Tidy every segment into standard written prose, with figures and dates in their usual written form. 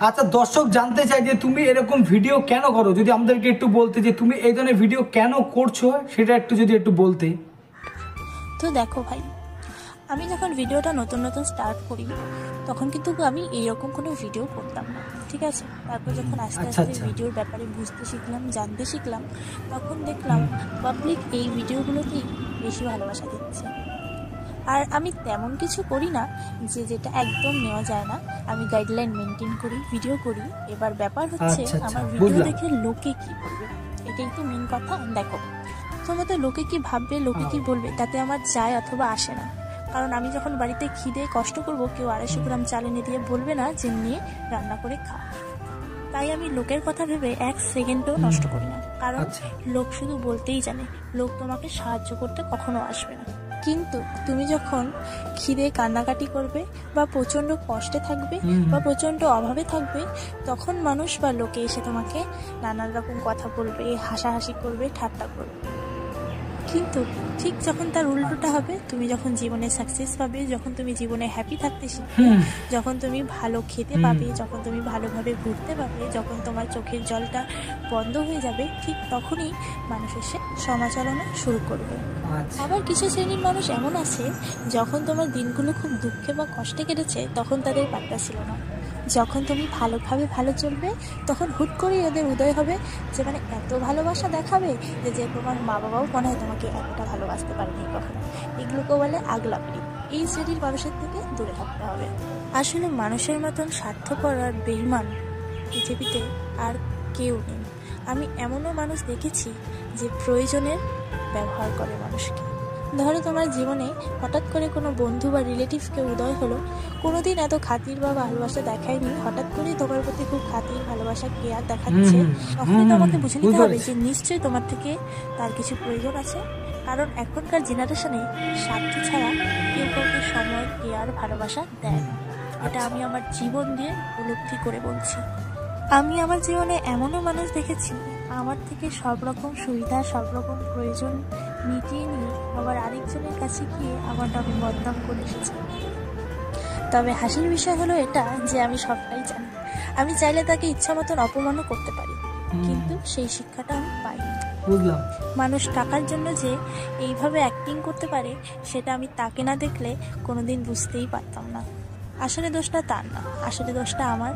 আচ্ছা, দর্শক জানতে চাই যে তুমি এরকম ভিডিও কেন করো, যদি আমাদেরকে একটু বলতে যে তুমি এই ধরনের ভিডিও কেন করছো, সেটা যদি একটু বলতে। তো দেখো ভাই, আমি যখন ভিডিওটা নতুন নতুন স্টার্ট করি তখন কিন্তু আমি এইরকম কোনো ভিডিও করতাম না, ঠিক আছে। তারপর যখন আস্তে আস্তে ভিডিওর ব্যাপারে বুঝতে শিখলাম, জানতে শিখলাম, তখন দেখলাম পাবলিক এই ভিডিওগুলোতেই বেশি ভালোবাসা দিচ্ছে। আর আমি তেমন কিছু করি না যেটা একদম নেওয়া যায় না, আমি গাইডলাইন মেনটেন করি, ভিডিও করি। এবার ব্যাপার হচ্ছে আমার ভিডিও দেখে লোকে কি বলবে, এটাই তো মেন কথা। দেখো, প্রথমত লোকে কি ভাববে, লোকে কি বলবে তাতে আমার যায় অথবা আসে না। কারণ আমি যখন বাড়িতে খিদে কষ্ট করব, কেউ 250 গ্রাম চাল এনে দিয়ে বলবে না যে নিয়ে রান্না করে খা। তাই আমি লোকের কথা ভেবে 1 সেকেন্ডও নষ্ট করি না, কারণ লোক শুধু বলতেই জানে, লোক তোমাকে সাহায্য করতে কখনো আসবে না। কিন্তু তুমি যখন খিদে কান্নাকাটি করবে বা প্রচণ্ড কষ্টে থাকবে বা প্রচণ্ড অভাবে থাকবে, তখন মানুষ বা লোকে এসে তোমাকে নানান রকম কথা বলবে, হাসাহাসি করবে, ঠাট্টা করবে। কিন্তু ঠিক যখন তার উল্টোটা হবে, তুমি যখন জীবনে সাকসেস পাবে, যখন তুমি জীবনে হ্যাপি থাকতে শিখবে, যখন তুমি ভালো খেতে পাবে, যখন তুমি ভালোভাবে ঘুরতে পাবে, যখন তোমার চোখের জলটা বন্ধ হয়ে যাবে, ঠিক তখনই মানুষ এসে সমালোচনা শুরু করবে। আবার কিছু শ্রেণীর মানুষ এমন আছে, যখন তোমার দিনগুলো খুব দুঃখে বা কষ্টে কেটেছে তখন তাদের পাত্তা ছিল না। যখন তুমি ভালোভাবে ভালো চলবে, তখন হুট করেই ওদের উদয় হবে যে মানে এত ভালোবাসা দেখাবে যে তোমার মা বাবাও মনে হয় তোমাকে এতটা ভালোবাসতে পারেনি কখনো। এগুলোকে বলে আগলাপড়ি। এই শ্রেণীর মানুষের থেকে দূরে থাকতে হবে। আসলে মানুষের মতন স্বার্থপর আর বেঈমান পৃথিবীতে আর কেউ নেই। আমি এমনও মানুষ দেখেছি যে প্রয়োজনের ব্যবহার করে মানুষকে। ধরো তোমার জীবনে হঠাৎ করে কোনো বন্ধু বা রিলেটিভকে উদয় হলো, কোনোদিন এত খাতির বা ভালোবাসা দেখায়নি, হঠাৎ করেই তোমার প্রতি খুব খাতির, ভালোবাসা, কেয়ার দেখাচ্ছে, তখনই তোমাকে বুঝে নিতে হবে যে নিশ্চয়ই তোমার থেকে তার কিছু প্রয়োজন আছে। কারণ এখনকার জেনারেশনে স্বার্থ ছাড়া কেউ কাউকে সময়, কেয়ার, ভালোবাসা দেয় না। এটা আমি আমার জীবন দিয়ে উপলব্ধি করে বলছি। আমি আমার জীবনে এমনও মানুষ দেখেছি, আমার থেকে সব রকম সুবিধা, সব রকম প্রয়োজন মিটিয়ে নিয়ে আবার আরেকজনের কাছে গিয়ে আমার নামে বদনাম করে এসেছে। তবে হাসির বিষয় হলো এটা যে আমি সবটাই জানি। আমি চাইলে তাকে ইচ্ছা মতন অপমানও করতে পারি, কিন্তু সেই শিক্ষাটা আমি পাইনি। বুঝলাম। মানুষ টাকার জন্য যে এইভাবে অ্যাক্টিং করতে পারে, সেটা আমি তাকে না দেখলে কোনোদিন বুঝতেই পারতাম না। আসলে দোষটা তার না, আসলে দোষটা আমার।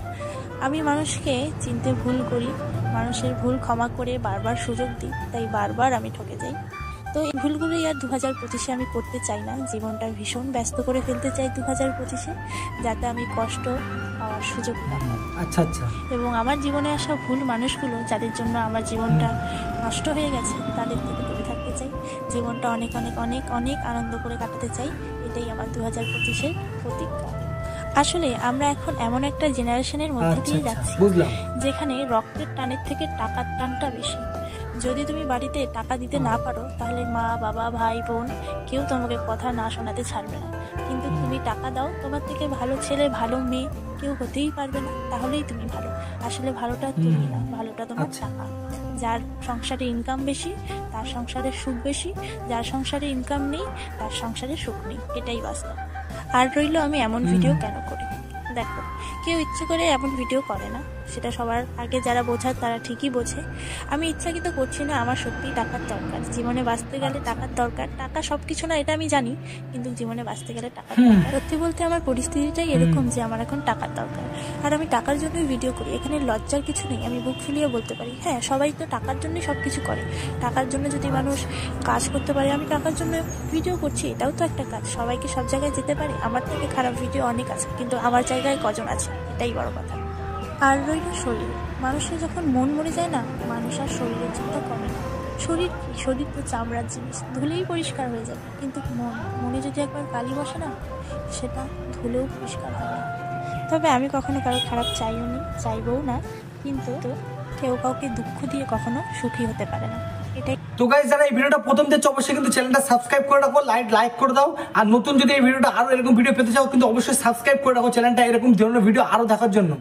আমি মানুষকে চিনতে ভুল করি, মানুষের ভুল ক্ষমা করে বারবার সুযোগ দিই, তাই বারবার আমি ঠকে যাই। তো এই ভুলগুলোই আর 2025-এ আমি করতে চাই না। জীবনটা ভীষণ ব্যস্ত করে ফেলতে চাই 2025-এ, যাতে আমি কষ্ট পাওয়ার সুযোগ না পাই। আচ্ছা আচ্ছা। এবং আমার জীবনে আসা ভুল মানুষগুলো, যাদের জন্য আমার জীবনটা নষ্ট হয়ে গেছে, তাদের থেকে দূরে থাকতে চাই। জীবনটা অনেক অনেক অনেক অনেক আনন্দ করে কাটাতে চাই। এটাই আমার 2025-এর প্রতিজ্ঞা। আসলে আমরা এখন এমন একটা জেনারেশনের মধ্যে দিয়ে যাচ্ছি যেখানে রক্তের টানের থেকে টাকার টানটা বেশি। যদি তুমি বাড়িতে টাকা দিতে না পারো, তাহলে মা, বাবা, ভাই, বোন কেউ তোমাকে কথা না শোনাতে ছাড়বে না। কিন্তু তুমি টাকা দাও, তোমার থেকে ভালো ছেলে, ভালো মেয়ে কেউ হতেই পারবে না। তাহলেই তুমি ভালো। আসলে ভালোটা তুমি না, ভালোটা তোমার টাকা। যার সংসারে ইনকাম বেশি তার সংসারে সুখ বেশি, যার সংসারে ইনকাম নেই তার সংসারে সুখ নেই। এটাই বাস্তব। আর রইল আমি এমন ভিডিও কেন করি। দেখো, কেউ ইচ্ছে করে এমন ভিডিও করে না, সেটা সবার আগে যারা বোঝার তারা ঠিকই বোঝে। আমি ইচ্ছাকৃত করছি না, আমার সত্যিই টাকার দরকার। জীবনে বাঁচতে গেলে টাকার দরকার। টাকা সব কিছু না, এটা আমি জানি, কিন্তু জীবনে বাঁচতে গেলে টাকার দরকার। সত্যি বলতে আমার পরিস্থিতিটাই এরকম যে আমার এখন টাকার দরকার, আর আমি টাকার জন্যই ভিডিও করি। এখানে লজ্জার কিছু নেই, আমি বুক ফুলিয়ে বলতে পারি। হ্যাঁ, সবাই তো টাকার জন্যই সব কিছু করে। টাকার জন্য যদি মানুষ কাজ করতে পারে, আমি টাকার জন্য ভিডিও করছি, এটাও তো একটা কাজ। সবাইকে সব জায়গায় যেতে পারে, আমার থেকে খারাপ ভিডিও অনেক আছে, কিন্তু আমার জায়গায় কজন আছে, এটাই বড় কথা। আর রইল শরীর। মানুষের যখন মন মরে যায় না, মানুষ আর শরীরের চিন্তা করে না। শরীর কি? শরীর তো চামড়ার জিনিস, ধুলেই পরিষ্কার হয়ে যাবে। কিন্তু মনে যদি একবার কালি বসে না, সেটা ধুলেও পরিষ্কার হয় না। তবে আমি কখনো কারো খারাপ চাইও নি, চাইবও না, কিন্তু কেউ কাউকে দুঃখ দিয়ে কখনো সুখী হতে পারে না। এটাই। তো গাইস, যারা এই ভিডিওটা প্রথম দেখছো অবশ্যই কিন্তু চ্যানেলটা সাবস্ক্রাইব করে রাখো, লাইক করে দাও। আর নতুন যদি এই ভিডিওটা আরো এরকম ভিডিও পেতে চাও, কিন্তু অবশ্যই সাবস্ক্রাইব করে রাখো চ্যানেলটা, এরকম ধরনের ভিডিও আরো দেখার জন্য।